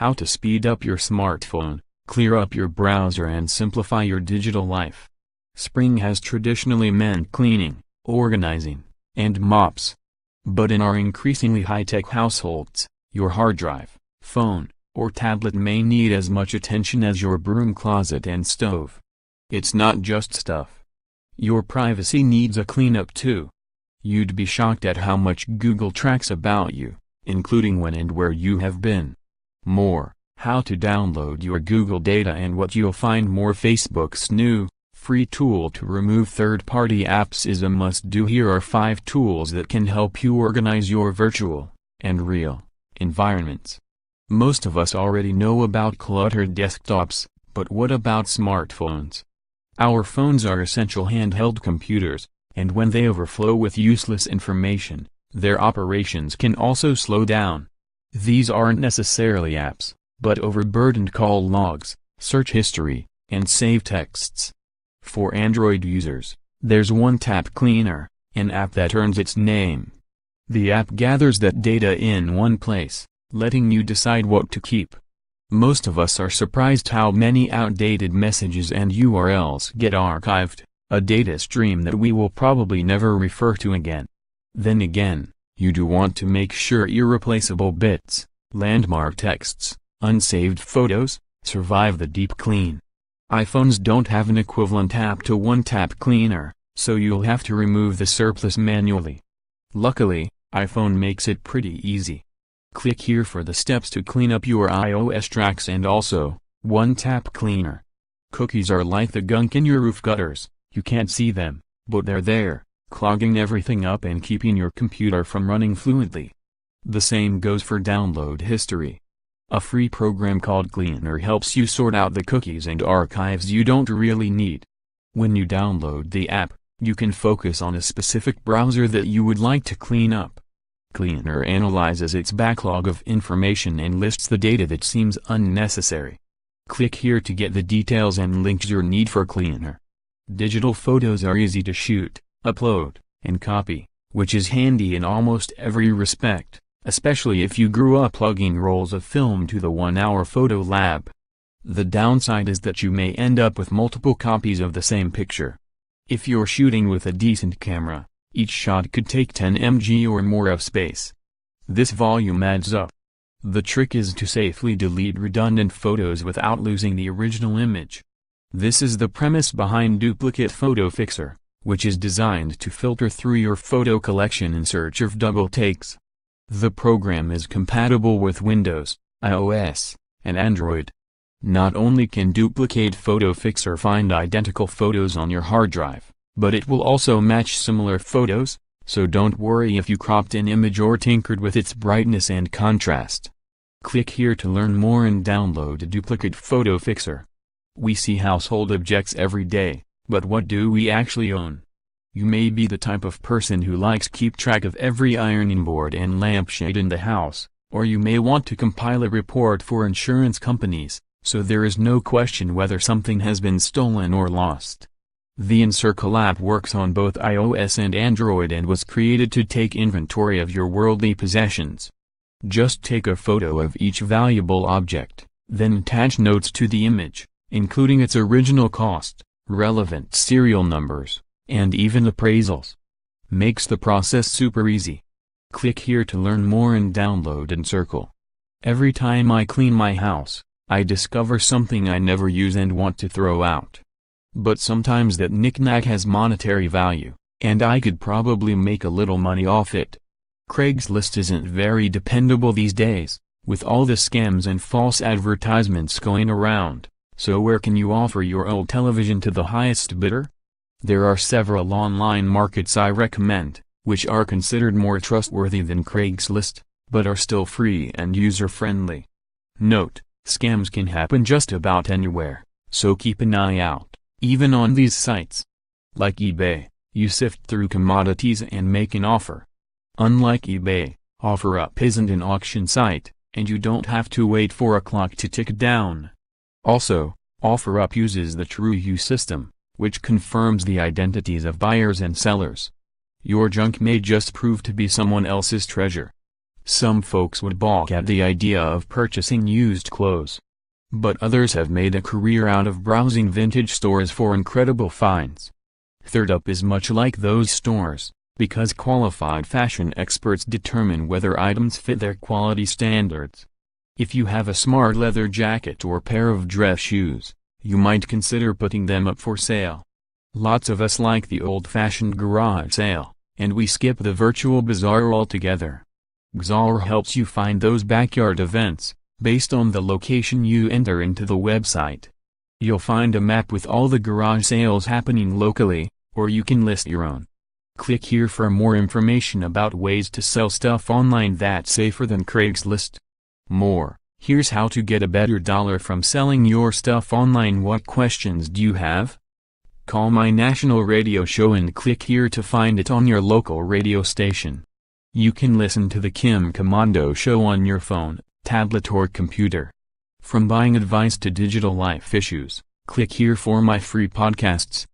How to speed up your smartphone, clear up your browser and simplify your digital life. Spring has traditionally meant cleaning, organizing, and mops. But in our increasingly high-tech households, your hard drive, phone, or tablet may need as much attention as your broom closet and stove. It's not just stuff. Your privacy needs a cleanup too. You'd be shocked at how much Google tracks about you, including when and where you have been. More, how to download your Google data and what you'll find more. Facebook's new, free tool to remove third-party apps is a must-do. Here are 5 tools that can help you organize your virtual, and real, environments. Most of us already know about cluttered desktops, but what about smartphones? Our phones are essential handheld computers, and when they overflow with useless information, their operations can also slow down. These aren't necessarily apps, but overburdened call logs, search history, and save texts. For Android users, there's One Tap Cleaner, an app that earns its name. The app gathers that data in one place, letting you decide what to keep. Most of us are surprised how many outdated messages and URLs get archived, a data stream that we will probably never refer to again. Then again, you do want to make sure irreplaceable bits, landmark texts, unsaved photos, survive the deep clean. iPhones don't have an equivalent app to One Tap Cleaner, so you'll have to remove the surplus manually. Luckily, iPhone makes it pretty easy. Click here for the steps to clean up your iOS tracks and also, One Tap Cleaner. Cookies are like the gunk in your roof gutters, you can't see them, but they're there, clogging everything up and keeping your computer from running fluently. The same goes for download history. A free program called Cleaner helps you sort out the cookies and archives you don't really need. When you download the app, you can focus on a specific browser that you would like to clean up. Cleaner analyzes its backlog of information and lists the data that seems unnecessary. Click here to get the details and links you need for Cleaner. Digital photos are easy to shoot, upload, and copy, which is handy in almost every respect, especially if you grew up plugging rolls of film to the 1-hour photo lab. The downside is that you may end up with multiple copies of the same picture. If you're shooting with a decent camera, each shot could take 10 MB or more of space. This volume adds up. The trick is to safely delete redundant photos without losing the original image. This is the premise behind Duplicate Photo Fixer, which is designed to filter through your photo collection in search of double takes. The program is compatible with Windows, iOS, and Android. Not only can Duplicate Photo Fixer find identical photos on your hard drive, but it will also match similar photos, so don't worry if you cropped an image or tinkered with its brightness and contrast. Click here to learn more and download Duplicate Photo Fixer. We see household objects every day, but what do we actually own? You may be the type of person who likes keep track of every ironing board and lampshade in the house, or you may want to compile a report for insurance companies, so there is no question whether something has been stolen or lost. The Encircle app works on both iOS and Android and was created to take inventory of your worldly possessions. Just take a photo of each valuable object, then attach notes to the image, including its original cost, relevant serial numbers, and even appraisals. Makes the process super easy. Click here to learn more and download Encircle. Every time I clean my house, I discover something I never use and want to throw out. But sometimes that knick-knack has monetary value, and I could probably make a little money off it. Craigslist isn't very dependable these days, with all the scams and false advertisements going around, so where can you offer your old television to the highest bidder? There are several online markets I recommend, which are considered more trustworthy than Craigslist, but are still free and user-friendly. Note: scams can happen just about anywhere, so keep an eye out, even on these sites. Like eBay, you sift through commodities and make an offer. Unlike eBay, OfferUp isn't an auction site, and you don't have to wait for a clock to tick down. Also, OfferUp uses the TrueU system, which confirms the identities of buyers and sellers. Your junk may just prove to be someone else's treasure. Some folks would balk at the idea of purchasing used clothes. But others have made a career out of browsing vintage stores for incredible finds. Third Up is much like those stores, because qualified fashion experts determine whether items fit their quality standards. If you have a smart leather jacket or pair of dress shoes, you might consider putting them up for sale. Lots of us like the old-fashioned garage sale, and we skip the virtual bazaar altogether. Bazaar helps you find those backyard events, based on the location you enter into the website. You'll find a map with all the garage sales happening locally, or you can list your own. Click here for more information about ways to sell stuff online that's safer than Craigslist. More, here's how to get a better dollar from selling your stuff online. What questions do you have? Call my national radio show and click here to find it on your local radio station. You can listen to the Kim Komando Show on your phone, tablet or computer. From buying advice to digital life issues, click here for my free podcasts.